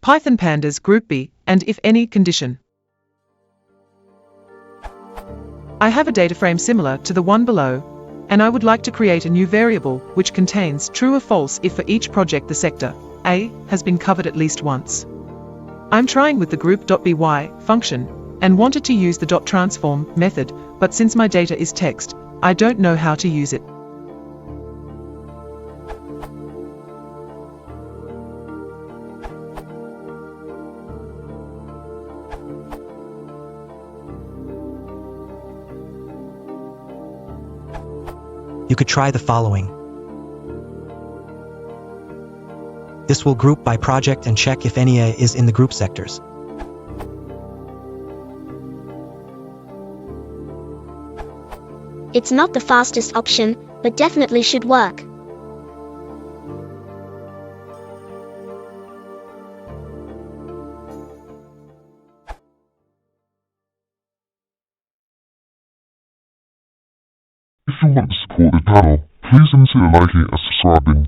Python Pandas Groupby, and if any condition. I have a data frame similar to the one below, and I would like to create a new variable which contains true or false if for each project the sector A has been covered at least once. I'm trying with the group.by function and wanted to use the .transform method, but since my data is text, I don't know how to use it. You could try the following. This will group by project and check if any is in the group sectors. It's not the fastest option, but definitely should work. If you want to support the channel, please consider liking and subscribing.